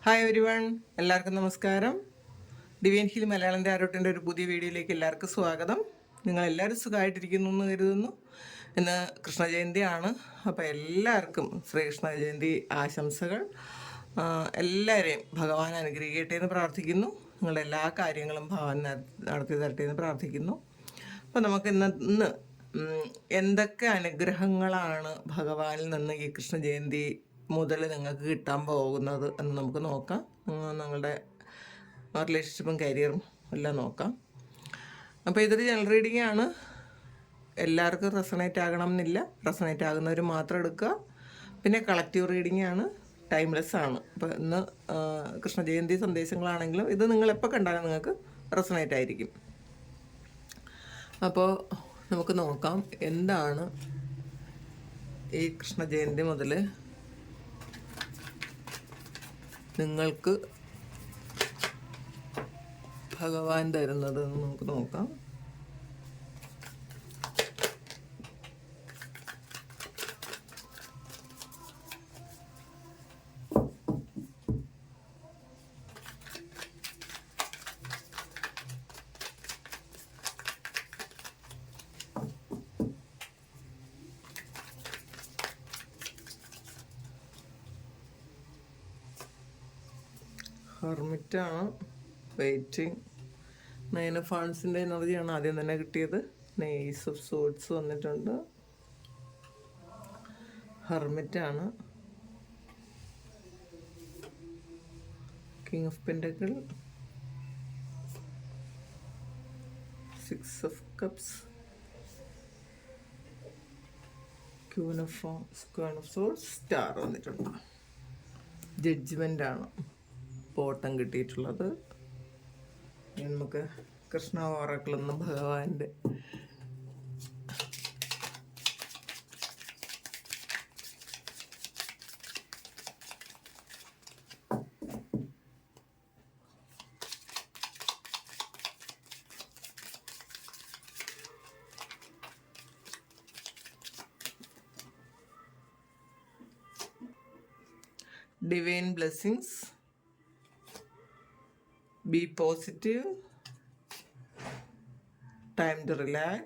Hi everyone, എല്ലാവർക്കും നമസ്കാരം. Divine hill Malayalam ടാരോട്ടിൻ്റെ ഒരു പുതിയ വീഡിയോയിലേക്ക് എല്ലാവർക്കും സ്വാഗതം. നിങ്ങളെല്ലാവരും സുഖമായിട്ടിരിക്കുന്നു എന്ന് കരുതുന്നു. ഇന്ന് കൃഷ്ണജയന്തിയാണ്. അപ്പോൾ എല്ലാവർക്കും ശ്രീകൃഷ്ണ ജയന്തി ആശംസകൾ. എല്ലാവരെയും ഭഗവാൻ അനുഗ്രഹിക്കട്ടെ എന്ന് പ്രാർത്ഥിക്കുന്നു. നിങ്ങളുടെ എല്ലാ കാര്യങ്ങളും ഭഗവാൻ നടത്തി തരട്ടെ എന്ന് പ്രാർത്ഥിക്കുന്നു. അപ്പോൾ നമുക്ക് ഇന്ന് എന്തൊക്കെ അനുഗ്രഹങ്ങളാണ് ഭഗവാനിൽ നിന്ന് ഈ കൃഷ്ണജയന്തി മുതൽ നിങ്ങൾക്ക് കിട്ടാൻ പോകുന്നത് എന്ന് നമുക്ക് നോക്കാം. നിങ്ങളുടെ റിലേഷൻഷിപ്പും കരിയറും എല്ലാം നോക്കാം. അപ്പോൾ ഇതൊരു ജനറൽ റീഡിംഗ് ആണ്. എല്ലാവർക്കും റെസണേറ്റ് ആകണം എന്നില്ല. റെസണേറ്റ് ആകുന്നവർ മാത്രം എടുക്കുക. പിന്നെ കളക്റ്റീവ് റീഡിംഗ് ആണ്, ടൈംലെസ് ആണ്. അപ്പോൾ ഇന്ന് കൃഷ്ണജയന്തി സന്ദേശങ്ങളാണെങ്കിലും ഇത് നിങ്ങളെപ്പോൾ കണ്ടാലും നിങ്ങൾക്ക് റെസണേറ്റ് ആയിരിക്കും. അപ്പോൾ നമുക്ക് നോക്കാം എന്താണ് ഈ കൃഷ്ണജയന്തി മുതൽ നിങ്ങൾക്ക് ഭഗവാൻ തരുന്നത് എന്ന് നമുക്ക് നോക്കാം. ഹെർമിറ്റാണ്, വെയിറ്റിംഗ്. 9 ഓഫ് ഫാൻസിൻ്റെ എനർജിയാണ് ആദ്യം തന്നെ കിട്ടിയത്. ഏസ് ഓഫ് സോഡ്സ് വന്നിട്ടുണ്ട്. ഹെർമിറ്റാണ്, king of pentacle, 6 of cups, queen of swords, star വന്നിട്ടുണ്ട്. ജഡ്ജ്മെൻ്റ് ആണ് പോട്ടം കിട്ടിയിട്ടുള്ളത്. നമുക്ക് കൃഷ്ണ ഓറക്കിൾ എന്ന ഭഗവാന്റെ divine blessings. Be positive. Time to relax.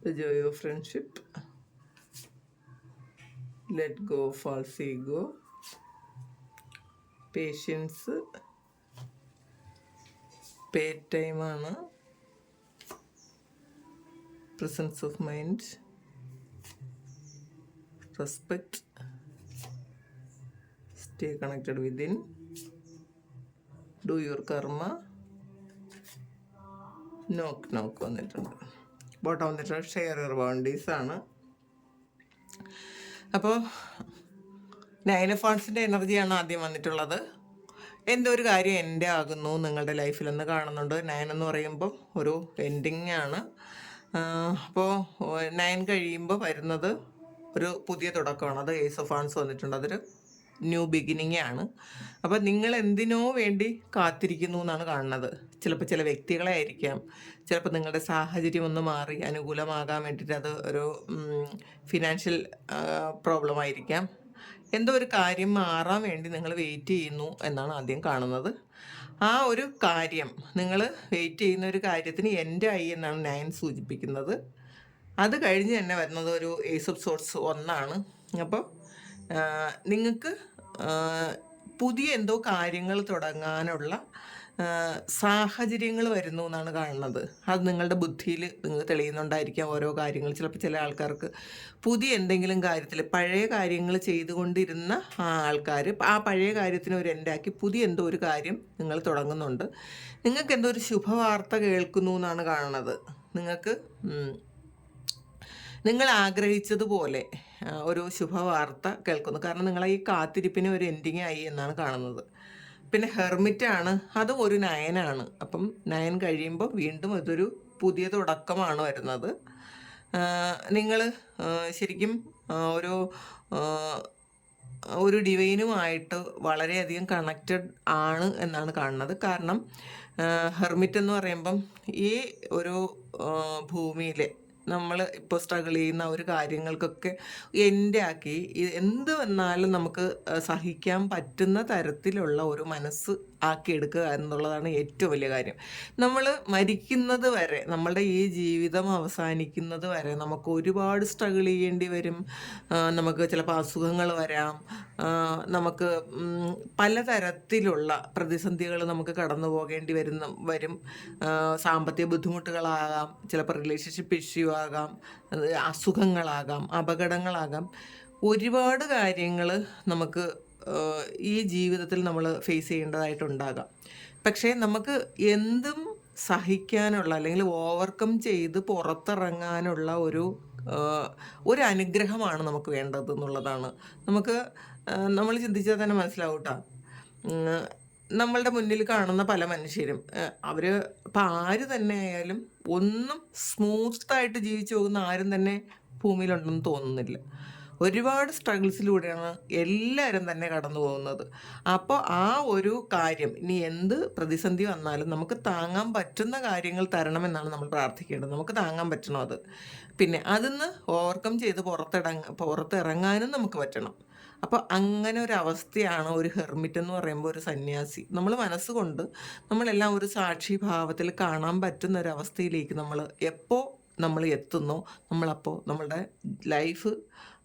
The joy of friendship. Let go of false ego. Patience. Pay time ആണ്. Presence of mind. Respect. Stay connected within. Do your കർമ്മ. നോക്ക് വന്നിട്ടുണ്ട്. ബോട്ടം വന്നിട്ടുണ്ട് ഷെയർ യുവർ ബൗണ്ടറീസ് ആണ്. അപ്പോൾ 9 of വാണ്ട്സിൻ്റെ എനർജിയാണ് ആദ്യം വന്നിട്ടുള്ളത്. എന്തോ ഒരു കാര്യം എൻ്റെ ആകുന്നു നിങ്ങളുടെ ലൈഫിലെന്ന് കാണുന്നുണ്ട്. 9 എന്ന് പറയുമ്പോൾ ഒരു എൻഡിങ് ആണ്. അപ്പോൾ 9 കഴിയുമ്പോൾ വരുന്നത് ഒരു പുതിയ തുടക്കമാണ്. അത് ഏസ് ഓഫ് വാണ്ട്സ് വന്നിട്ടുണ്ട്. അതൊരു ന്യൂ ബിഗിനിങ് ആണ്. അപ്പോൾ നിങ്ങൾ എന്തിനോ വേണ്ടി കാത്തിരിക്കുന്നു എന്നാണ് കാണുന്നത്. ചിലപ്പോൾ ചില വ്യക്തികളെ ആയിരിക്കാം, ചിലപ്പോൾ നിങ്ങളുടെ സാഹചര്യം ഒന്ന് മാറി അനുകൂലമാകാൻ വേണ്ടിയിട്ട് അത് ഒരു ഫിനാൻഷ്യൽ പ്രോബ്ലം ആയിരിക്കാം. എന്തോ ഒരു കാര്യം മാറാൻ വേണ്ടി നിങ്ങൾ വെയിറ്റ് ചെയ്യുന്നു എന്നാണ് ആദ്യം കാണുന്നത്. ആ ഒരു കാര്യം നിങ്ങൾ വെയിറ്റ് ചെയ്യുന്ന ഒരു കാര്യത്തിന് എൻ്റെ ആയി എന്നാണ് 9 സൂചിപ്പിക്കുന്നത്. അത് കഴിഞ്ഞ് തന്നെ വരുന്നത് ഒരു ഏസ് ഓഫ് സോർട്സ് 1 അപ്പോൾ നിങ്ങൾക്ക് പുതിയ എന്തോ കാര്യങ്ങൾ തുടങ്ങാനുള്ള സാഹചര്യങ്ങൾ വരുന്നു എന്നാണ് കാണുന്നത്. അത് നിങ്ങളുടെ ബുദ്ധിയിൽ നിങ്ങൾ തെളിയുന്നുണ്ടായിരിക്കാം ഓരോ കാര്യങ്ങൾ. ചിലപ്പോൾ ചില ആൾക്കാർക്ക് പുതിയ എന്തെങ്കിലും കാര്യത്തിൽ പഴയ കാര്യങ്ങൾ ചെയ്തുകൊണ്ടിരുന്ന ആൾക്കാർ ആ പഴയ കാര്യത്തിന് ഒരു എൻഡാക്കി പുതിയ എന്തോ ഒരു കാര്യം നിങ്ങൾ തുടങ്ങുന്നുണ്ട്. നിങ്ങൾക്ക് എന്തോ ഒരു ശുഭവാർത്ത കേൾക്കുന്നു എന്നാണ് കാണുന്നത്. നിങ്ങൾ ആഗ്രഹിച്ചതുപോലെ ഒരു ശുഭവാർത്ത കേൾക്കുന്നു. കാരണം നിങ്ങളെ ഈ കാത്തിരിപ്പിന് ഒരു എൻഡിങ് ആയി എന്നാണ് കാണുന്നത്. പിന്നെ ഹെർമിറ്റാണ്, അതും ഒരു 9 അപ്പം 9 കഴിയുമ്പോൾ വീണ്ടും ഇതൊരു പുതിയ തുടക്കമാണ് വരുന്നത്. നിങ്ങൾ ശരിക്കും ഒരു ഡിവൈനുമായിട്ട് വളരെയധികം കണക്റ്റഡ് ആണ് എന്നാണ് കാണുന്നത്. കാരണം ഹെർമിറ്റ് എന്ന് പറയുമ്പം ഈ ഒരു ഭൂമിയിലെ നമ്മൾ ഇപ്പോൾ സ്ട്രഗിൾ ചെയ്യുന്ന ഒരു കാര്യങ്ങൾക്കൊക്കെ എൻ്റെ ആക്കി എന്ത് വന്നാലും നമുക്ക് സഹിക്കാൻ പറ്റുന്ന തരത്തിലുള്ള ഒരു മനസ്സ് ആക്കിയെടുക്കുക എന്നുള്ളതാണ് ഏറ്റവും വലിയ കാര്യം. നമ്മൾ മരിക്കുന്നത് വരെ, നമ്മളുടെ ഈ ജീവിതം അവസാനിക്കുന്നത് വരെ നമുക്ക് ഒരുപാട് സ്ട്രഗിൾ ചെയ്യേണ്ടി വരും. നമുക്ക് ചിലപ്പോൾ അസുഖങ്ങൾ വരാം. നമുക്ക് പലതരത്തിലുള്ള പ്രതിസന്ധികൾ നമുക്ക് കടന്നു പോകേണ്ടി വരും. സാമ്പത്തിക ബുദ്ധിമുട്ടുകളാകാം, ചിലപ്പോൾ റിലേഷൻഷിപ്പ് ഇഷ്യൂ ആകാം, അസുഖങ്ങളാകാം, അപകടങ്ങളാകാം. ഒരുപാട് കാര്യങ്ങൾ നമുക്ക് ഈ ജീവിതത്തിൽ നമ്മൾ ഫേസ് ചെയ്യേണ്ടതായിട്ടുണ്ടാകാം. പക്ഷേ നമുക്ക് എന്തും സഹിക്കാനുള്ള, അല്ലെങ്കിൽ ഓവർകം ചെയ്ത് പുറത്തിറങ്ങാനുള്ള ഒരു അനുഗ്രഹമാണ് നമുക്ക് വേണ്ടത് എന്നുള്ളതാണ്. നമ്മൾ ചിന്തിച്ചാൽ തന്നെ മനസ്സിലാവും കേട്ടോ. നമ്മളുടെ മുന്നിൽ കാണുന്ന പല മനുഷ്യരും അവർ ഇപ്പം ആര് തന്നെ ആയാലും ഒന്നും സ്മൂത്തായിട്ട് ജീവിച്ചു പോകുന്ന ആരും തന്നെ ഭൂമിയിലുണ്ടെന്ന് തോന്നുന്നില്ല. ഒരുപാട് സ്ട്രഗിൾസിലൂടെയാണ് എല്ലാവരും തന്നെ കടന്നു പോകുന്നത്. അപ്പോൾ ആ ഒരു കാര്യം, ഇനി എന്ത് പ്രതിസന്ധി വന്നാലും നമുക്ക് താങ്ങാൻ പറ്റുന്ന കാര്യങ്ങൾ തരണമെന്നാണ് നമ്മൾ പ്രാർത്ഥിക്കേണ്ടത്. നമുക്ക് താങ്ങാൻ പറ്റണം അത്. പിന്നെ അതിന്ന് ഓവർകം ചെയ്ത് പുറത്തിറങ്ങാനും നമുക്ക് പറ്റണം. അപ്പോൾ അങ്ങനെ ഒരു അവസ്ഥയാണ് ഒരു ഹെർമിറ്റ് എന്ന് പറയുമ്പോൾ, ഒരു സന്യാസി. നമ്മൾ മനസ്സുകൊണ്ട് നമ്മളെല്ലാം ഒരു സാക്ഷി ഭാവത്തിൽ കാണാൻ പറ്റുന്ന ഒരു അവസ്ഥയിലേക്ക് നമ്മൾ എത്തുന്നോ, നമ്മളപ്പോൾ നമ്മളുടെ ലൈഫ്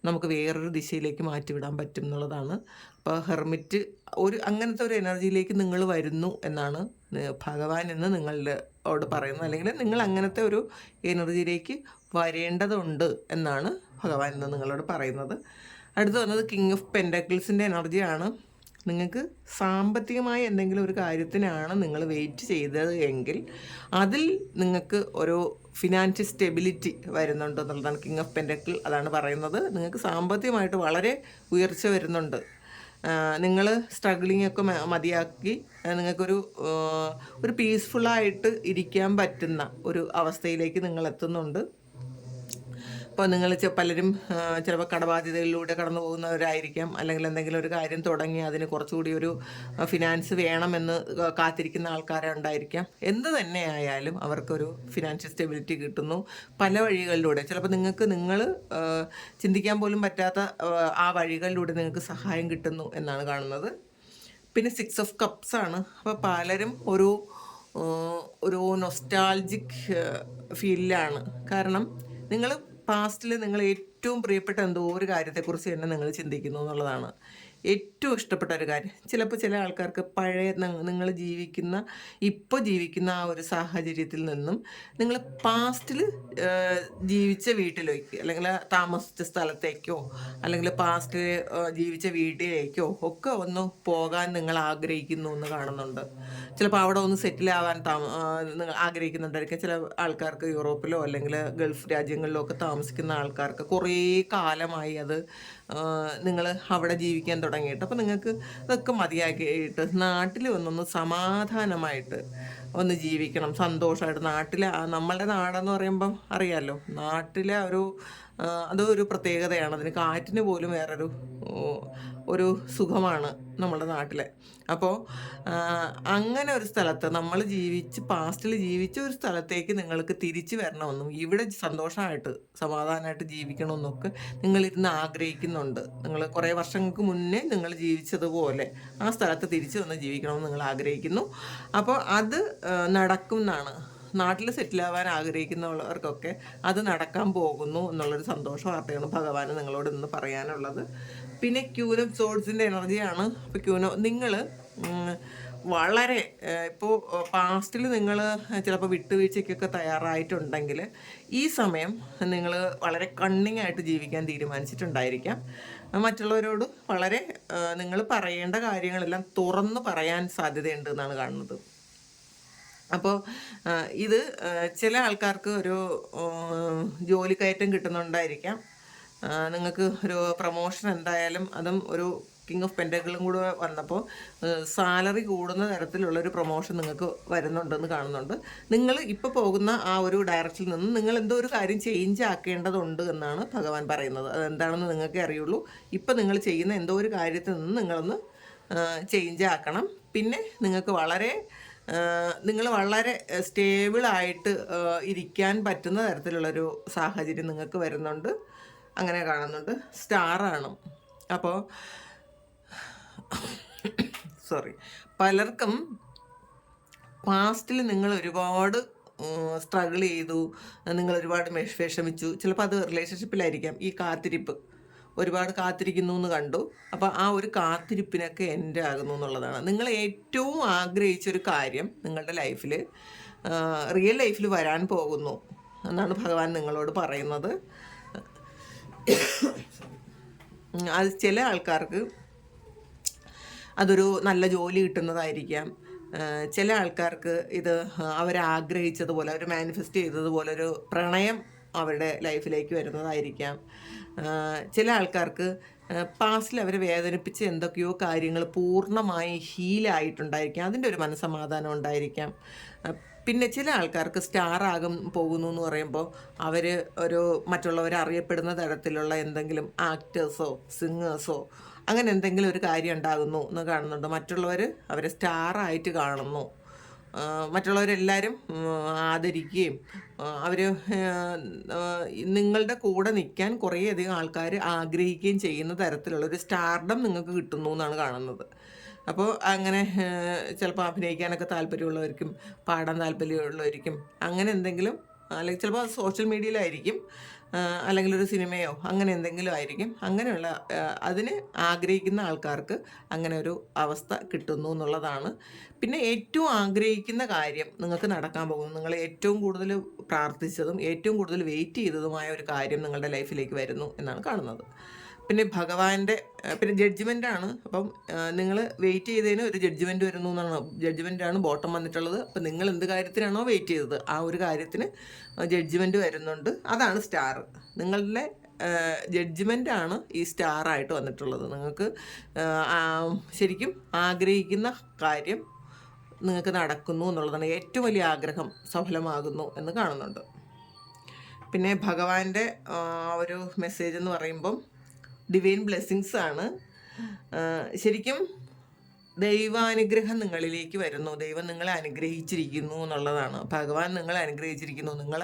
നമുക്ക് വേറൊരു ദിശയിലേക്ക് മാറ്റിവിടാൻ പറ്റും എന്നുള്ളതാണ്. അപ്പോൾ ഹെർമിറ്റ് അങ്ങനത്തെ ഒരു എനർജിയിലേക്ക് നിങ്ങൾ വരുന്നു എന്നാണ് ഭഗവാൻ എന്ന് നിങ്ങളോട് പറയുന്നത്. അല്ലെങ്കിൽ നിങ്ങൾ അങ്ങനത്തെ ഒരു എനർജിയിലേക്ക് വരേണ്ടതുണ്ട് എന്നാണ് ഭഗവാൻ എന്ന് നിങ്ങളോട് പറയുന്നത്. അടുത്ത് വന്നത് കിങ് ഓഫ് പെൻഡക്കിൾസിൻ്റെ എനർജിയാണ്. നിങ്ങൾക്ക് സാമ്പത്തികമായ എന്തെങ്കിലും ഒരു കാര്യത്തിനാണ് നിങ്ങൾ വെയിറ്റ് ചെയ്തത് എങ്കിൽ അതിൽ നിങ്ങൾക്ക് ഒരു ഫിനാൻഷ്യൽ സ്റ്റെബിലിറ്റി വരുന്നുണ്ട് എന്നുള്ളതാണ് കിങ് ഓഫ് പെൻഡക്കിൾ അതാണ് പറയുന്നത്. നിങ്ങൾക്ക് സാമ്പത്തികമായിട്ട് വളരെ ഉയർച്ച വരുന്നുണ്ട്. നിങ്ങൾ സ്ട്രഗ്ലിംഗ് ഒക്കെ മതിയാക്കി നിങ്ങൾക്കൊരു പീസ്ഫുള്ളായിട്ട് ഇരിക്കാൻ പറ്റുന്ന ഒരു അവസ്ഥയിലേക്ക് നിങ്ങൾ എത്തുന്നുണ്ട്. ഇപ്പോൾ നിങ്ങൾ പലരും ചിലപ്പോൾ കടബാധ്യതകളിലൂടെ കടന്നു പോകുന്നവരായിരിക്കാം, അല്ലെങ്കിൽ എന്തെങ്കിലും ഒരു കാര്യം തുടങ്ങി അതിന് കുറച്ചുകൂടി ഒരു ഫിനാൻസ് വേണമെന്ന് കാത്തിരിക്കുന്ന ആൾക്കാരുണ്ടായിരിക്കാം. എന്ത് തന്നെ ആയാലും അവർക്കൊരു ഫിനാൻഷ്യൽ സ്റ്റെബിലിറ്റി കിട്ടുന്നു പല വഴികളിലൂടെ. ചിലപ്പോൾ നിങ്ങൾ ചിന്തിക്കാൻ പോലും പറ്റാത്ത ആ വഴികളിലൂടെ നിങ്ങൾക്ക് സഹായം കിട്ടുന്നു എന്നാണ് കാണുന്നത്. പിന്നെ 6 ഓഫ് കപ്സ് ആണ്. അപ്പോൾ പലരും ഒരു നൊസ്റ്റാൾജിക് ഫീലിലാണ്. കാരണം നിങ്ങൾ പാസ്റ്റിൽ നിങ്ങൾ ഏറ്റവും പ്രിയപ്പെട്ട എന്തോ ഒരു കാര്യത്തെക്കുറിച്ച് തന്നെ നിങ്ങൾ ചിന്തിക്കുന്നു എന്നുള്ളതാണ് ഏറ്റവും ഇഷ്ടപ്പെട്ട ഒരു കാര്യം. ചിലപ്പോൾ ചില ആൾക്കാർക്ക് പഴയ നിങ്ങൾ ഇപ്പോൾ ജീവിക്കുന്ന ആ ഒരു സാഹചര്യത്തിൽ നിന്നും നിങ്ങൾ പാസ്റ്റിൽ ജീവിച്ച വീട്ടിലേക്ക്, അല്ലെങ്കിൽ താമസിച്ച സ്ഥലത്തേക്കോ, അല്ലെങ്കിൽ പാസ്റ്റിൽ ജീവിച്ച വീട്ടിലേക്കോ ഒക്കെ ഒന്ന് പോകാൻ നിങ്ങൾ ആഗ്രഹിക്കുന്നു എന്ന് കാണുന്നുണ്ട്. ചിലപ്പോൾ അവിടെ ഒന്ന് സെറ്റിൽ ആവാൻ നിങ്ങൾ ആഗ്രഹിക്കുന്നുണ്ടായിരിക്കും. ചില ആൾക്കാർക്ക് യൂറോപ്പിലോ അല്ലെങ്കിൽ ഗൾഫ് രാജ്യങ്ങളിലോ ഒക്കെ താമസിക്കുന്ന ആൾക്കാർക്ക് കുറേ കാലമായി നിങ്ങൾ അവിടെ ജീവിക്കാൻ തുടങ്ങിയിട്ട്. അപ്പോൾ നിങ്ങൾക്ക് ഇതൊക്കെ മതിയാക്കിയിട്ട് നാട്ടിൽ വന്നൊന്ന് സമാധാനമായിട്ട് ഒന്ന് ജീവിക്കണം, സന്തോഷമായിട്ട്. നമ്മളുടെ നാടെന്ന് പറയുമ്പം അറിയാമല്ലോ, നാട്ടിലെ അതൊരു പ്രത്യേകതയാണ്. അതിന് കാറ്റിന് പോലും ഒരു സുഖമാണ് നമ്മുടെ നാട്ടിലെ. അപ്പോൾ അങ്ങനെ ഒരു സ്ഥലത്ത് പാസ്റ്റിൽ ജീവിച്ച ഒരു സ്ഥലത്തേക്ക് നിങ്ങൾക്ക് തിരിച്ചു വരണമെന്നും ഇവിടെ സന്തോഷമായിട്ട് സമാധാനമായിട്ട് ജീവിക്കണമെന്നൊക്കെ നിങ്ങളിരുന്ന് ആഗ്രഹിക്കുന്നുണ്ട്. നിങ്ങൾ കുറേ വർഷങ്ങൾക്ക് മുന്നേ നിങ്ങൾ ജീവിച്ചതുപോലെ ആ സ്ഥലത്ത് തിരിച്ചു വന്ന് ജീവിക്കണമെന്ന് നിങ്ങൾ ആഗ്രഹിക്കുന്നു. അപ്പോൾ അത് നടക്കും എന്നാണ്. നാട്ടിൽ സെറ്റിലാവാൻ ആഗ്രഹിക്കുന്നവർക്കൊക്കെ അത് നടക്കാൻ പോകുന്നു എന്നുള്ളൊരു സന്തോഷ വാർത്തയാണ് ഭഗവാന് നിങ്ങളോട് ഇന്ന് പറയാനുള്ളത്. പിന്നെ ക്യൂൻ ഓഫ് സോഡ്സിൻ്റെ എനർജിയാണ്. അപ്പോൾ നിങ്ങൾ വളരെ ഇപ്പോൾ പാസ്റ്റിൽ നിങ്ങൾ ചിലപ്പോൾ വിട്ടുവീഴ്ചയ്ക്കൊക്കെ തയ്യാറായിട്ടുണ്ടെങ്കിൽ ഈ സമയം നിങ്ങൾ വളരെ കണ്ണിങ് ആയിട്ട് ജീവിക്കാൻ തീരുമാനിച്ചിട്ടുണ്ടായിരിക്കാം. മറ്റുള്ളവരോട് വളരെ നിങ്ങൾ പറയേണ്ട കാര്യങ്ങളെല്ലാം തുറന്ന് പറയാൻ സാധ്യതയുണ്ട് എന്നാണ് കാണുന്നത്. അപ്പോൾ ഇത് ചില ആൾക്കാർക്ക് ഒരു ജോലിക്കയറ്റം കിട്ടുന്നുണ്ടായിരിക്കാം. നിങ്ങൾക്ക് ഒരു പ്രൊമോഷൻ എന്തായാലും അതും ഒരു കിങ് ഓഫ് പെൻഡക്കിളും കൂടെ വന്നപ്പോൾ സാലറി കൂടുന്ന തരത്തിലുള്ളൊരു പ്രൊമോഷൻ നിങ്ങൾക്ക് വരുന്നുണ്ടെന്ന് കാണുന്നുണ്ട്. നിങ്ങൾ ഇപ്പോൾ പോകുന്ന ആ ഒരു ഡയറക്ഷനിൽ നിന്ന് നിങ്ങൾ എന്തോ ഒരു കാര്യം ചേഞ്ച് ആക്കേണ്ടതുണ്ട് എന്നാണ് ഭഗവാൻ പറയുന്നത്. അതെന്താണെന്ന് നിങ്ങൾക്കേ അറിയുള്ളൂ. ഇപ്പം നിങ്ങൾ ചെയ്യുന്ന എന്തോ ഒരു കാര്യത്തിൽ നിന്ന് നിങ്ങളൊന്ന് ചേഞ്ച് ആക്കണം. പിന്നെ നിങ്ങൾക്ക് വളരെ നിങ്ങൾ വളരെ സ്റ്റേബിളായിട്ട് ഇരിക്കാൻ പറ്റുന്ന തരത്തിലുള്ളൊരു സാഹചര്യം നിങ്ങൾക്ക് വരുന്നുണ്ട്. അങ്ങനെ കാണുന്നുണ്ട്. സ്റ്റാറാണ്. അപ്പോൾ സോറി, പലർക്കും പാസ്റ്റിൽ നിങ്ങൾ ഒരുപാട് സ്ട്രഗിൾ ചെയ്തു, നിങ്ങൾ ഒരുപാട് വിഷമിച്ചു. ചിലപ്പോൾ അത് റിലേഷൻഷിപ്പിലായിരിക്കാം. ഈ കാത്തിരിപ്പ്, ഒരുപാട് കാത്തിരിക്കുന്നു എന്ന് കണ്ടു. അപ്പോൾ ആ ഒരു കാത്തിരിപ്പിനൊക്കെ എൻഡ് ആകുന്നു എന്നുള്ളതാണ്. നിങ്ങൾ ഏറ്റവും ആഗ്രഹിച്ചൊരു കാര്യം നിങ്ങളുടെ ലൈഫിൽ, റിയൽ ലൈഫിൽ വരാൻ പോകുന്നു എന്നാണ് ഭഗവാൻ നിങ്ങളോട് പറയുന്നത്. അത് ചില ആൾക്കാർക്ക് അതൊരു നല്ല ജോലി കിട്ടുന്നതായിരിക്കാം. ചില ആൾക്കാർക്ക് ഇത് അവരാഗ്രഹിച്ചതുപോലെ, അവർ മാനിഫെസ്റ്റ് ചെയ്തതുപോലെ ഒരു പ്രണയം അവരുടെ ലൈഫിലേക്ക് വരുന്നതായിരിക്കാം. ചില ആൾക്കാർക്ക് പാസ്റ്റിൽ അവരെ വേദനിപ്പിച്ച് എന്തൊക്കെയോ കാര്യങ്ങൾ പൂർണ്ണമായി ഹീലായിട്ടുണ്ടായിരിക്കാം, അതിൻ്റെ ഒരു മനസ്സമാധാനം ഉണ്ടായിരിക്കാം. പിന്നെ ചില ആൾക്കാർക്ക് സ്റ്റാർ ആകും പോകുന്നു എന്ന് പറയുമ്പോൾ അവർ ഒരു മറ്റുള്ളവരെ അറിയപ്പെടുന്ന തരത്തിലുള്ള എന്തെങ്കിലും ആക്ടേഴ്സോ സിംഗേഴ്സോ അങ്ങനെ എന്തെങ്കിലും ഒരു കാര്യം ഉണ്ടാകുന്നു എന്ന് കാണുന്നുണ്ട്. മറ്റുള്ളവർ അവരെ സ്റ്റാറായിട്ട് കാണുന്നു. മറ്റുള്ളവരെല്ലാവരും ആദരിക്കുകയും അവർ നിങ്ങളുടെ കൂടെ നിൽക്കാൻ കുറേയധികം ആൾക്കാർ ആഗ്രഹിക്കുകയും ചെയ്യുന്ന തരത്തിലുള്ളൊരു സ്റ്റാർഡം നിങ്ങൾക്ക് കിട്ടുന്നു എന്നാണ് കാണുന്നത്. അപ്പോൾ അങ്ങനെ ചിലപ്പോൾ അഭിനയിക്കാനൊക്കെ താല്പര്യമുള്ളവർക്കും പാടാൻ താല്പര്യമുള്ളവർക്കും അങ്ങനെ എന്തെങ്കിലും, അല്ലെങ്കിൽ ചിലപ്പോൾ സോഷ്യൽ മീഡിയയിലായിരിക്കും, അല്ലെങ്കിൽ ഒരു സിനിമയോ അങ്ങനെ എന്തെങ്കിലും ആയിരിക്കും. അങ്ങനെയുള്ള അതിന് ആഗ്രഹിക്കുന്ന ആൾക്കാർക്ക് അങ്ങനെ ഒരു അവസ്ഥ കിട്ടുന്നു എന്നുള്ളതാണ്. പിന്നെ ഏറ്റവും ആഗ്രഹിക്കുന്ന കാര്യം നിങ്ങൾക്ക് നടക്കാൻ പോകുന്നു. നിങ്ങൾ ഏറ്റവും കൂടുതൽ പ്രാർത്ഥിച്ചതും ഏറ്റവും കൂടുതൽ വെയിറ്റ് ചെയ്തതുമായ ഒരു കാര്യം നിങ്ങളുടെ ലൈഫിലേക്ക് വരുന്നു എന്നാണ് കാണുന്നത്. പിന്നെ ഭഗവാന്റെ പിന്നെ ജഡ്ജ്മെൻ്റാണ്. അപ്പം നിങ്ങൾ വെയിറ്റ് ചെയ്തതിന് ഒരു ജഡ്ജ്മെൻറ്റ് വരുന്നു എന്നാണ്. ജഡ്ജ്മെൻറ്റാണ് ബോട്ടം വന്നിട്ടുള്ളത്. അപ്പം നിങ്ങൾ എന്ത് കാര്യത്തിനാണോ വെയിറ്റ് ചെയ്തത് ആ ഒരു കാര്യത്തിന് ജഡ്ജ്മെൻറ്റ് വരുന്നുണ്ട്. അതാണ് സ്റ്റാർ. നിങ്ങളുടെ ജഡ്ജ്മെൻറ്റാണ് ഈ സ്റ്റാറായിട്ട് വന്നിട്ടുള്ളത്. നിങ്ങൾക്ക് ശരിക്കും ആഗ്രഹിക്കുന്ന കാര്യം നിങ്ങൾക്ക് നടക്കുന്നു എന്നുള്ളതാണ്. ഏറ്റവും വലിയ ആഗ്രഹം സഫലമാകുന്നു എന്ന് കാണുന്നുണ്ട്. പിന്നെ ഭഗവാന്റെ ഒരു മെസ്സേജ് എന്ന് പറയുമ്പം ഡിവൈൻ ബ്ലെസ്സിങ്സ് ആണ്. ശരിക്കും ദൈവാനുഗ്രഹം നിങ്ങളിലേക്ക് വരുന്നു. ദൈവം നിങ്ങളെ അനുഗ്രഹിച്ചിരിക്കുന്നു എന്നുള്ളതാണ്. ഭഗവാൻ നിങ്ങളെ അനുഗ്രഹിച്ചിരിക്കുന്നു. നിങ്ങൾ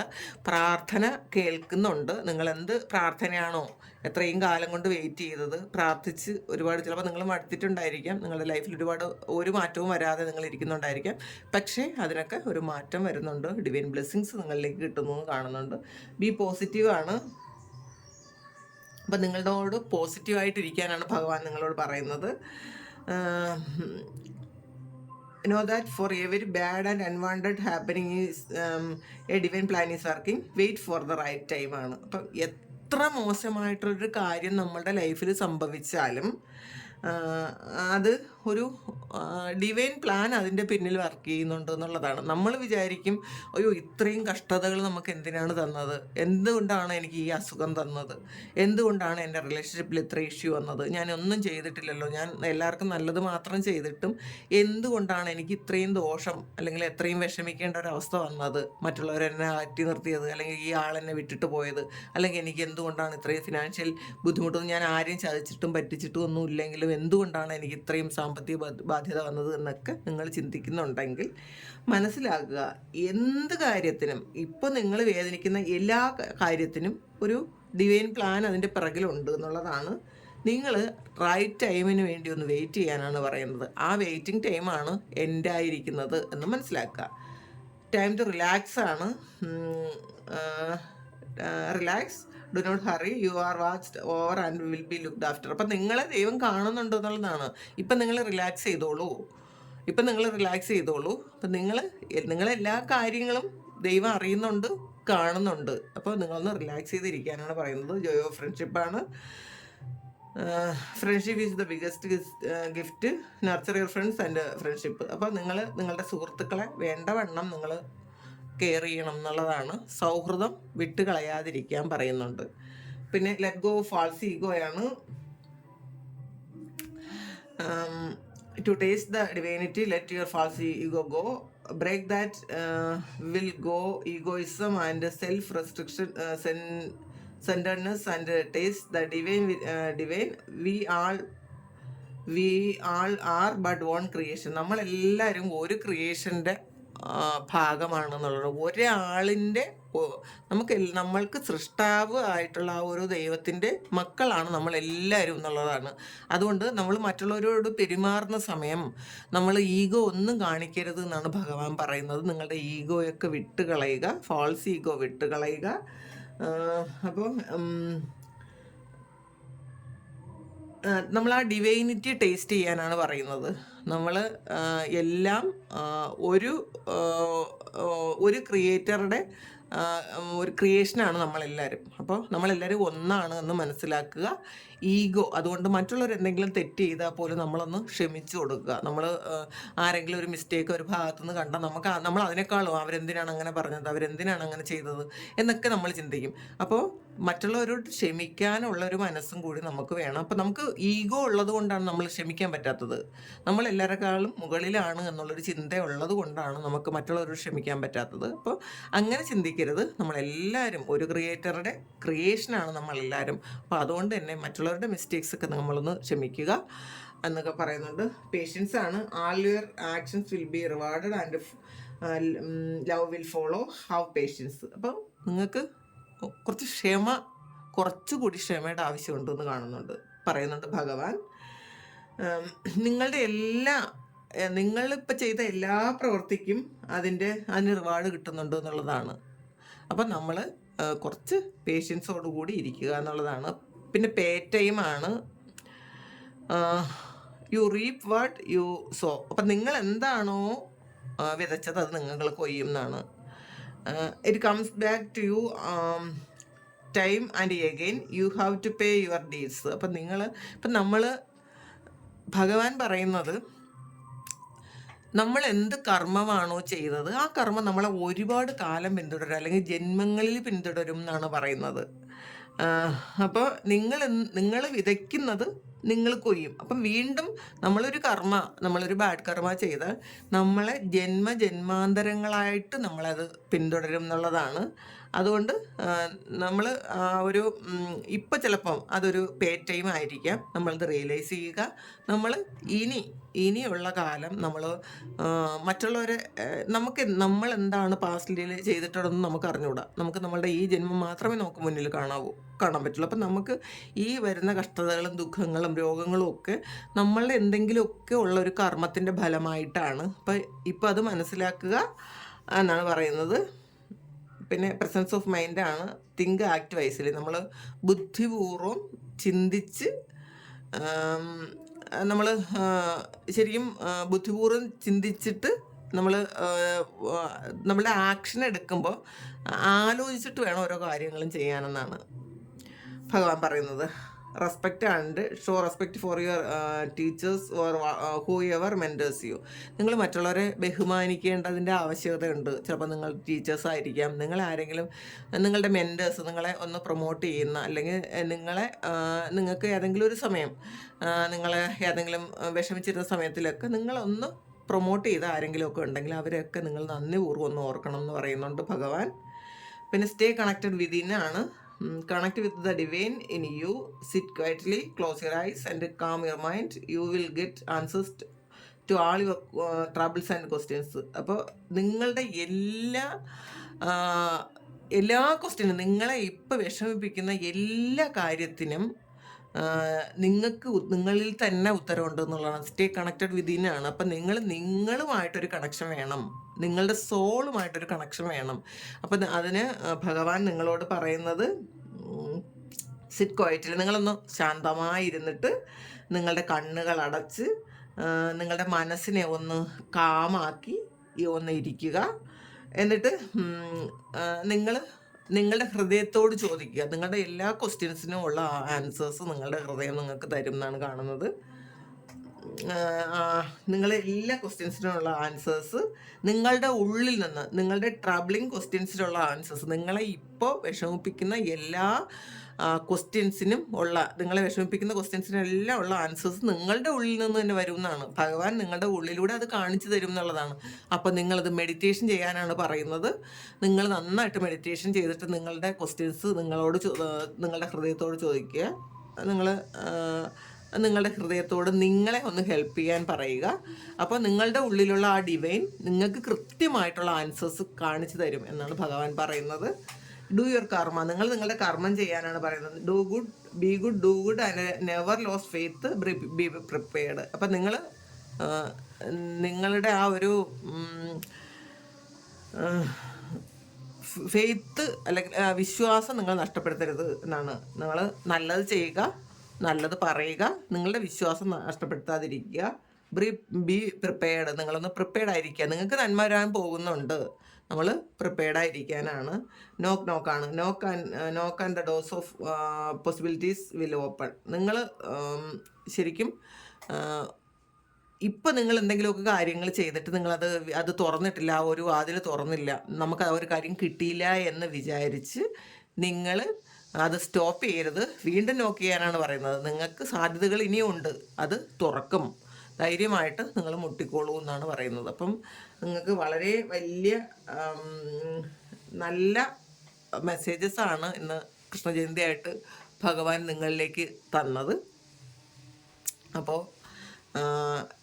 പ്രാർത്ഥന കേൾക്കുന്നുണ്ട്. നിങ്ങളെന്ത് പ്രാർത്ഥനയാണോ എത്രയും കാലം കൊണ്ട് വെയിറ്റ് ചെയ്തത്, പ്രാർത്ഥിച്ച് ഒരുപാട്, ചിലപ്പോൾ നിങ്ങൾ മടുത്തിട്ടുണ്ടായിരിക്കാം, നിങ്ങളുടെ ലൈഫിൽ ഒരു മാറ്റവും വരാതെ നിങ്ങൾ ഇരിക്കുന്നുണ്ടായിരിക്കാം. പക്ഷേ അതിനൊക്കെ ഒരു മാറ്റം വരുന്നുണ്ട്. ഡിവൈൻ ബ്ലെസ്സിങ്സ് നിങ്ങളിലേക്ക് കിട്ടുന്നു എന്ന് കാണുന്നുണ്ട്. ബി പോസിറ്റീവാണ്. അപ്പം നിങ്ങളോട് പോസിറ്റീവായിട്ടിരിക്കാനാണ് ഭഗവാൻ നിങ്ങളോട് പറയുന്നത്. know that for every bad and unwanted happening is a divine plan is working. Wait for the right time ആണ്. അപ്പം എത്ര മോശമായിട്ടൊരു കാര്യം നമ്മളുടെ ലൈഫിൽ സംഭവിച്ചാലും അത് ഒരു ഡിവൈൻ പ്ലാൻ അതിൻ്റെ പിന്നിൽ വർക്ക് ചെയ്യുന്നുണ്ട് എന്നുള്ളതാണ്. നമ്മൾ വിചാരിക്കും, അയ്യോ ഇത്രയും കഷ്ടതകൾ നമുക്ക് എന്തിനാണ് തന്നത്, എന്തുകൊണ്ടാണ് എനിക്ക് ഈ അസുഖം തന്നത്, എന്തുകൊണ്ടാണ് എൻ്റെ റിലേഷൻഷിപ്പിൽ ഇത്ര ഇഷ്യൂ വന്നത്, ഞാൻ ഒന്നും ചെയ്തിട്ടില്ലല്ലോ, ഞാൻ എല്ലാവർക്കും നല്ലത് മാത്രം ചെയ്തിട്ടും എന്തുകൊണ്ടാണ് എനിക്ക് ഇത്രയും ദോഷം അല്ലെങ്കിൽ എത്രയും വിഷമിക്കേണ്ട ഒരവസ്ഥ വന്നത്, മറ്റുള്ളവരെന്നെ അറ്റി നിർത്തിയത്, അല്ലെങ്കിൽ ഈ ആളെന്നെ വിട്ടിട്ട് പോയത്, അല്ലെങ്കിൽ എനിക്ക് എന്തുകൊണ്ടാണ് ഇത്രയും ഫിനാൻഷ്യൽ ബുദ്ധിമുട്ടൊന്നും, ഞാൻ ആരെയും ചതിച്ചിട്ടും പറ്റിച്ചിട്ടും ഒന്നും ഇല്ലെങ്കിലും എന്തുകൊണ്ടാണ് എനിക്ക് ഇത്രയും സാമ്പത്തിക ബാധ്യത വന്നത് എന്നൊക്കെ നിങ്ങൾ ചിന്തിക്കുന്നുണ്ടെങ്കിൽ മനസ്സിലാക്കുക, എന്ത് കാര്യത്തിനും, ഇപ്പോൾ നിങ്ങൾ വേദനിക്കുന്ന എല്ലാ കാര്യത്തിനും ഒരു ഡിവൈൻ പ്ലാൻ അതിൻ്റെ പിറകിലുണ്ട് എന്നുള്ളതാണ്. നിങ്ങൾ റൈറ്റ് ടൈമിന് വേണ്ടി ഒന്ന് വെയിറ്റ് ചെയ്യാനാണ് പറയുന്നത്. ആ വെയിറ്റിംഗ് ടൈമാണ് എൻ്റെ ആയിരിക്കുന്നത് എന്ന് മനസ്സിലാക്കുക. ടൈം ടു റിലാക്സ് ആണ്. Relax, do not hurry, you are watched over and will be looked after. അപ്പം നിങ്ങളെ ദൈവം കാണുന്നുണ്ട് എന്നുള്ളതാണ്. ഇപ്പം നിങ്ങൾ റിലാക്സ് ചെയ്തോളൂ. അപ്പം നിങ്ങളെല്ലാ കാര്യങ്ങളും ദൈവം അറിയുന്നുണ്ട്, കാണുന്നുണ്ട്. അപ്പോൾ നിങ്ങളൊന്ന് റിലാക്സ് ചെയ്തിരിക്കാനാണ് പറയുന്നത്. ജോയ് ഓഫ് ഫ്രണ്ട്ഷിപ്പാണ്. Friendship is the biggest gift. Nurture your friends and friendship. അപ്പോൾ നിങ്ങളുടെ സുഹൃത്തുക്കളെ വേണ്ടവണ്ണം നിങ്ങൾ കെയർ ചെയ്യണം എന്നുള്ളതാണ്. സൗഹൃദം വിട്ട് കളയാതിരിക്കാൻ പറയുന്നുണ്ട്. പിന്നെ ലെറ്റ് ഗോ ഫാൾസ് ഈഗോയാണ്. To taste the divinity, let your false ego go, break that will go egoism and self restriction, centeredness and taste the divine. We all we all are but one creation. നമ്മളെല്ലാവരും ഒരു ക്രിയേഷൻ്റെ ഭാഗമാണെന്നുള്ളത്. ഒരാളിൻ്റെ നമ്മൾക്ക് സൃഷ്ടാവ് ആയിട്ടുള്ള ആ ഒരു ദൈവത്തിൻ്റെ മക്കളാണ് നമ്മളെല്ലാവരും എന്നുള്ളതാണ്. അതുകൊണ്ട് നമ്മൾ മറ്റുള്ളവരോട് പെരുമാറുന്ന സമയം നമ്മൾ ഈഗോ ഒന്നും കാണിക്കരുത് എന്നാണ് ഭഗവാൻ പറയുന്നത്. നിങ്ങളുടെ ഈഗോയൊക്കെ വിട്ടുകളയുക, ഫാൾസ് ഈഗോ വിട്ടുകളയുക. അപ്പോൾ നമ്മൾ ആ ഡിവൈനിറ്റി ടേസ്റ്റ് ചെയ്യാനാണ് പറയുന്നത്. നമ്മൾ എല്ലാം ഒരു ക്രിയേറ്ററുടെ ഒരു ക്രിയേഷനാണ് നമ്മളെല്ലാവരും. അപ്പോൾ നമ്മളെല്ലാവരും ഒന്നാണ് എന്ന് മനസ്സിലാക്കുക. ഈഗോ, അതുകൊണ്ട് മറ്റുള്ളവർ എന്തെങ്കിലും തെറ്റ് ചെയ്താൽ പോലും നമ്മളൊന്ന് ക്ഷമിച്ചു കൊടുക്കുക. നമ്മൾ ആരെങ്കിലും ഒരു മിസ്റ്റേക്ക് ഒരു ഭാഗത്തുനിന്ന് കണ്ടാൽ നമ്മൾ അതിനേക്കാളും അവരെന്തിനാണ് അങ്ങനെ പറഞ്ഞത്, അവരെന്തിനാണ് അങ്ങനെ ചെയ്തത് എന്നൊക്കെ നമ്മൾ ചിന്തിക്കും. അപ്പോൾ മറ്റുള്ളവരോട് ക്ഷമിക്കാനുള്ള ഒരു മനസ്സും കൂടി നമുക്ക് വേണം. അപ്പോൾ നമുക്ക് ഈഗോ ഉള്ളത് കൊണ്ടാണ് നമ്മൾ ക്ഷമിക്കാൻ പറ്റാത്തത്. നമ്മൾ എല്ലാവരെക്കാളും മുകളിലാണ് എന്നുള്ളൊരു ചിന്ത ഉള്ളത് കൊണ്ടാണ് നമുക്ക് മറ്റുള്ളവരോട് ക്ഷമിക്കാൻ പറ്റാത്തത്. അപ്പോൾ അങ്ങനെ ചിന്തിക്കരുത്. നമ്മളെല്ലാവരും ഒരു ക്രിയേറ്ററുടെ ക്രിയേഷനാണ് നമ്മളെല്ലാവരും. അപ്പോൾ അതുകൊണ്ട് തന്നെ മറ്റുള്ളവരുടെ മിസ്റ്റേക്സ് ഒക്കെ നമ്മളൊന്ന് ക്ഷമിക്കുക എന്നൊക്കെ പറയുന്നുണ്ട്. പേഷ്യൻസ് ആണ്. ആൾ your actions will be rewarded and love will follow. Have patients. അപ്പോൾ നിങ്ങൾക്ക് കുറച്ചുകൂടി ക്ഷമയുടെ ആവശ്യമുണ്ടെന്ന് പറയുന്നുണ്ട് ഭഗവാൻ. നിങ്ങളിപ്പോൾ ചെയ്ത എല്ലാ പ്രവൃത്തിക്കും അതിന് റിവാർഡ് കിട്ടുന്നുണ്ട് എന്നുള്ളതാണ്. അപ്പം നമ്മൾ കുറച്ച് പേഷ്യൻസോടുകൂടി ഇരിക്കുക എന്നുള്ളതാണ്. പിന്നെ പേ ടൈമാണ്. You reap what you sow. അപ്പം നിങ്ങൾ എന്താണോ വിതച്ചത് അത് നിങ്ങൾ കൊയ്യും എന്നാണ്. It comes back to you time and again you have to pay your deeds. അപ്പം നമ്മൾ ഭഗവാൻ പറയുന്നത്, നമ്മൾ എന്ത് കർമ്മമാണോ ചെയ്തത് ആ കർമ്മം നമ്മളെ ഒരുപാട് കാലം പിന്തുടരും, അല്ലെങ്കിൽ ജന്മങ്ങളിൽ പിന്തുടരും എന്നാണ് പറയുന്നത്. അപ്പോൾ നിങ്ങൾ വിതയ്ക്കുന്നത് നിങ്ങൾ കൊയ്യും. അപ്പം വീണ്ടും നമ്മളൊരു ബാഡ് കർമ്മ ചെയ്താൽ നമ്മളെ ജന്മാന്തരങ്ങളായിട്ട് നമ്മളത് പിന്തുടരും എന്നുള്ളതാണ്. അതുകൊണ്ട് നമ്മൾ ഇപ്പം ചിലപ്പം അതൊരു പേ ടൈം ആയിരിക്കാം. നമ്മളത് റിയലൈസ് ചെയ്യുക. ഇനിയുള്ള കാലം നമ്മൾ മറ്റുള്ളവരെ നമ്മൾ എന്താണ് പാസ്റ്റിൽ ചെയ്തിട്ടുള്ളതെന്ന് നമുക്ക് അറിഞ്ഞുകൂടാ. നമുക്ക് നമ്മളുടെ ഈ ജന്മം മാത്രമേ നമുക്ക് മുന്നിൽ കാണാൻ പറ്റുള്ളൂ. അപ്പം നമുക്ക് ഈ വരുന്ന കഷ്ടതകളും ദുഃഖങ്ങളും രോഗങ്ങളും ഒക്കെ നമ്മളുടെ എന്തെങ്കിലുമൊക്കെ ഉള്ള ഒരു കർമ്മത്തിൻ്റെ ഫലമായിട്ടാണ്. ഇപ്പം അത് മനസ്സിലാക്കുക എന്നാണ് പറയുന്നത്. പിന്നെ പ്രസൻസ് ഓഫ് മൈൻഡാണ്. Think act wisely. നമ്മൾ ബുദ്ധിപൂർവ്വം ചിന്തിച്ച് നമ്മൾ ശരിക്കും ബുദ്ധിപൂർവ്വം ചിന്തിച്ചിട്ട് നമ്മളുടെ ആക്ഷൻ എടുക്കുമ്പോൾ ആലോചിച്ചിട്ട് വേണം ഓരോ കാര്യങ്ങളും ചെയ്യാനെന്നാണ് ഭഗവാൻ പറയുന്നത്. Respect and show respect for your teachers or whoever mentors you. നിങ്ങൾ മറ്റുള്ളവരെ ബഹുമാനിക്കേണ്ടതിൻ്റെ ആവശ്യകതയുണ്ട്. ചിലപ്പോൾ നിങ്ങൾ ടീച്ചേഴ്സ് ആയിരിക്കാം, നിങ്ങളുടെ മെൻറ്റേഴ്സ് നിങ്ങളെ ഒന്ന് പ്രൊമോട്ട് ചെയ്യുന്ന, അല്ലെങ്കിൽ നിങ്ങൾക്ക് ഏതെങ്കിലും ഒരു സമയം നിങ്ങളെ ഏതെങ്കിലും വിഷമിച്ചിരുന്ന സമയത്തിലൊക്കെ നിങ്ങളൊന്ന് പ്രൊമോട്ട് ചെയ്ത ആരെങ്കിലുമൊക്കെ ഉണ്ടെങ്കിൽ അവരെയൊക്കെ നിങ്ങൾ നന്ദിപൂർവ്വം ഒന്ന് ഓർക്കണം എന്ന് പറയുന്നുണ്ട് ഭഗവാൻ. പിന്നെ സ്റ്റേ കണക്റ്റഡ് വിതിനാണ്. Connect with the divine in you. Sit quietly, close your eyes and calm your mind. You will get answers to all your troubles and questions. അപ്പോൾ നിങ്ങളുടെ എല്ലാ ക്വസ്റ്റ്യനും, നിങ്ങളെ ഇപ്പോൾ വിഷമിപ്പിക്കുന്ന എല്ലാ കാര്യത്തിനും നിങ്ങളിൽ തന്നെ ഉത്തരവുണ്ട് എന്നുള്ളതാണ്. സ്റ്റേ കണക്റ്റഡ് വിതിനാണ്. അപ്പം നിങ്ങളുമായിട്ടൊരു കണക്ഷൻ വേണം, നിങ്ങളുടെ സോളുമായിട്ടൊരു കണക്ഷൻ വേണം. അപ്പം അതിന് ഭഗവാൻ നിങ്ങളോട് പറയുന്നത്, സിറ്റ് ക്വയറ്റിൽ നിങ്ങളൊന്ന് ശാന്തമായിരുന്നിട്ട് നിങ്ങളുടെ കണ്ണുകൾ അടച്ച് നിങ്ങളുടെ മനസ്സിനെ ഒന്ന് കാമാക്കി ഒന്ന് ഇരിക്കുക. എന്നിട്ട് നിങ്ങളുടെ ഹൃദയത്തോട് ചോദിക്കുക. നിങ്ങളുടെ എല്ലാ ക്വസ്റ്റ്യൻസിനും ഉള്ള ആൻസേഴ്സ് നിങ്ങളുടെ ഹൃദയം നിങ്ങൾക്ക് തരും എന്നാണ് കാണുന്നത്. നിങ്ങളെ എല്ലാ ക്വസ്റ്റ്യൻസിനുള്ള ആൻസേഴ്സ് നിങ്ങളുടെ ഉള്ളിൽ നിന്ന്, നിങ്ങളുടെ ട്രബിളിങ് ക്വസ്റ്റ്യൻസിനുള്ള ആൻസേഴ്സ്, നിങ്ങളെ ഇപ്പോൾ വിഷമിപ്പിക്കുന്ന എല്ലാ നിങ്ങളെ വിഷമിപ്പിക്കുന്ന ക്വസ്റ്റ്യൻസിനെല്ലാം ഉള്ള ആൻസേഴ്സ് നിങ്ങളുടെ ഉള്ളിൽ നിന്ന് തന്നെ വരും എന്നാണ് ഭഗവാൻ നിങ്ങളുടെ ഉള്ളിലൂടെ അത് കാണിച്ചു തരും എന്നുള്ളതാണ്. അപ്പോൾ നിങ്ങളത് മെഡിറ്റേഷൻ ചെയ്യാനാണ് പറയുന്നത്. നിങ്ങൾ നന്നായിട്ട് മെഡിറ്റേഷൻ ചെയ്തിട്ട് നിങ്ങളുടെ ക്വസ്റ്റ്യൻസ് നിങ്ങളുടെ ഹൃദയത്തോട് ചോദിക്കുക. നിങ്ങളുടെ ഹൃദയത്തോട് നിങ്ങളെ ഒന്ന് ഹെൽപ്പ് ചെയ്യാൻ പറയുക. അപ്പോൾ നിങ്ങളുടെ ഉള്ളിലുള്ള ആ ഡിവൈൻ നിങ്ങൾക്ക് കൃത്യമായിട്ടുള്ള ആൻസേഴ്സ് കാണിച്ചു തരും എന്നാണ് ഭഗവാൻ പറയുന്നത്. ഡു യുവർ കർമ്മ, നിങ്ങൾ നിങ്ങളുടെ കർമ്മം ചെയ്യാനാണ് പറയുന്നത്. Do good, be good, do good and never lose faith, be prepared. അപ്പം നിങ്ങൾ നിങ്ങളുടെ ആ ഒരു ഫെയ്ത്ത് അല്ലെങ്കിൽ വിശ്വാസം നിങ്ങൾ നഷ്ടപ്പെടുത്തരുത് എന്നാണ്. നിങ്ങൾ നല്ലത് ചെയ്യുക, നല്ലത് പറയുക, നിങ്ങളുടെ വിശ്വാസം നഷ്ടപ്പെടുത്താതിരിക്കുക. ബി പ്രിപ്പയർഡ്, നിങ്ങളൊന്ന് പ്രിപ്പയർഡ് ആയിരിക്കുക. നിങ്ങൾക്ക് നന്മ വരാൻ പോകുന്നുണ്ട്, നമ്മൾ പ്രിപ്പയർഡ് ആയിരിക്കാനാണ്. നോക്കാണ്. നോക്ക് and the dose of possibilities will open. നിങ്ങൾ ശരിക്കും ഇപ്പം നിങ്ങൾ എന്തെങ്കിലുമൊക്കെ കാര്യങ്ങൾ ചെയ്തിട്ട് അത് തുറന്നിട്ടില്ല, ആ ഒരു വാതിൽ തുറന്നില്ല, നമുക്ക് ആ ഒരു കാര്യം കിട്ടിയില്ല എന്ന് വിചാരിച്ച് നിങ്ങൾ അത് സ്റ്റോപ്പ് ചെയ്യരുത്. വീണ്ടും നോക്ക് ചെയ്യാനാണ് പറയുന്നത്. നിങ്ങൾക്ക് സാധ്യതകൾ ഇനിയും ഉണ്ട്, അത് തുറക്കും. ധൈര്യമായിട്ട് നിങ്ങൾ മുട്ടിക്കോളൂ എന്നാണ് പറയുന്നത്. അപ്പം നിങ്ങൾക്ക് വളരെ വലിയ നല്ല മെസ്സേജസ് ആണ് ഇന്ന് കൃഷ്ണജയന്തിയായിട്ട് ഭഗവാൻ നിങ്ങളിലേക്ക് തന്നത്. അപ്പോൾ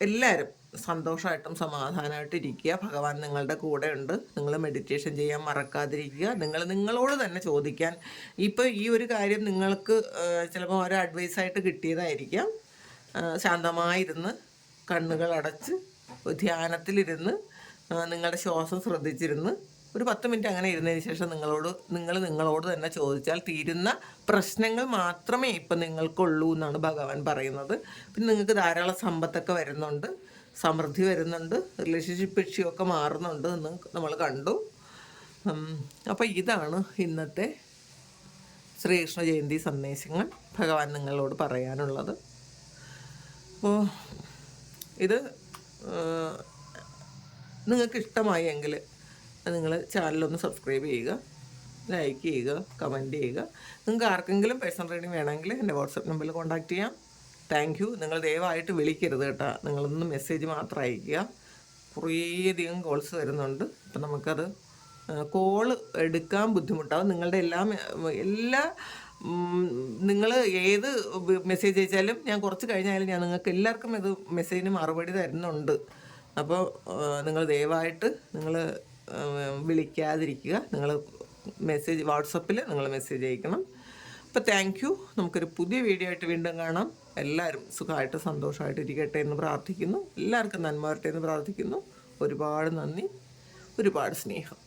എല്ലാവരും സന്തോഷമായിട്ടും സമാധാനമായിട്ടും ഇരിക്കുക. ഭഗവാൻ നിങ്ങളുടെ കൂടെ ഉണ്ട്. നിങ്ങൾ മെഡിറ്റേഷൻ ചെയ്യാൻ മറക്കാതിരിക്കുക. നിങ്ങളോട് തന്നെ ചോദിക്കാൻ. ഇപ്പോൾ ഈ ഒരു കാര്യം നിങ്ങൾക്ക് ചിലപ്പോൾ ഒരു അഡ്വൈസായിട്ട് കിട്ടിയതായിരിക്കാം. ശാന്തമായിരുന്ന് കണ്ണുകൾ അടച്ച് ധ്യാനത്തിലിരുന്ന് നിങ്ങളുടെ ശ്വാസം ശ്രദ്ധിച്ചിരുന്ന് ഒരു 10 മിനിറ്റ് അങ്ങനെ ഇരുന്നതിന് ശേഷം നിങ്ങളോട് തന്നെ ചോദിച്ചാൽ തീരുന്ന പ്രശ്നങ്ങൾ മാത്രമേ ഇപ്പം നിങ്ങൾക്കുള്ളൂ എന്നാണ് ഭഗവാൻ പറയുന്നത്. പിന്നെ നിങ്ങൾക്ക് ധാരാളം സമ്പത്തൊക്കെ വരുന്നുണ്ട്, സമൃദ്ധി വരുന്നുണ്ട്, റിലേഷൻഷിപ്പ് ഇഷ്യൂയൊക്കെ മാറുന്നുണ്ട് എന്ന് നമ്മൾ കണ്ടു. അപ്പോൾ ഇതാണ് ഇന്നത്തെ ശ്രീകൃഷ്ണ ജയന്തി സന്ദേശങ്ങൾ ഭഗവാൻ നിങ്ങളോട് പറയാനുള്ളത്. അപ്പോൾ ഇത് നിങ്ങൾക്ക് ഇഷ്ടമായി എങ്കിൽ നിങ്ങൾ ചാനലൊന്ന് സബ്സ്ക്രൈബ് ചെയ്യുക, ലൈക്ക് ചെയ്യുക, കമൻറ്റ് ചെയ്യുക. നിങ്ങൾക്ക് ആർക്കെങ്കിലും പേഴ്സണൽ റീഡിങ് വേണമെങ്കിൽ എൻ്റെ വാട്സപ്പ് നമ്പറിൽ കോൺടാക്റ്റ് ചെയ്യാം. Thank you. നിങ്ങൾ ദയവായിട്ട് വിളിക്കരുത് കേട്ടോ. നിങ്ങളൊന്ന് മെസ്സേജ് മാത്രം അയയ്ക്കുക. കുറേയധികം കോൾസ് വരുന്നുണ്ട്. അപ്പം നമുക്കത് കോള് എടുക്കാൻ ബുദ്ധിമുട്ടാവും. നിങ്ങളുടെ നിങ്ങൾ ഏത് മെസ്സേജ് അയച്ചാലും ഞാൻ കുറച്ച് കഴിഞ്ഞാലും ഞാൻ നിങ്ങൾക്ക് എല്ലാവർക്കും ഇത് മെസ്സേജിന് മറുപടി തരുന്നുണ്ട്. അപ്പോൾ നിങ്ങൾ ദയവായിട്ട് വിളിക്കാതിരിക്കുക. നിങ്ങൾ വാട്സപ്പിൽ നിങ്ങൾ മെസ്സേജ് അയക്കണം. അപ്പോൾ താങ്ക് യു. നമുക്കൊരു പുതിയ വീഡിയോ ആയിട്ട് വീണ്ടും കാണാം. എല്ലാവരും സുഖമായിട്ട് സന്തോഷമായിട്ട് ഇരിക്കട്ടെ എന്ന് പ്രാർത്ഥിക്കുന്നു. എല്ലാവർക്കും നന്മ വരട്ടെ എന്ന് പ്രാർത്ഥിക്കുന്നു. ഒരുപാട് നന്ദി, ഒരുപാട് സ്നേഹം.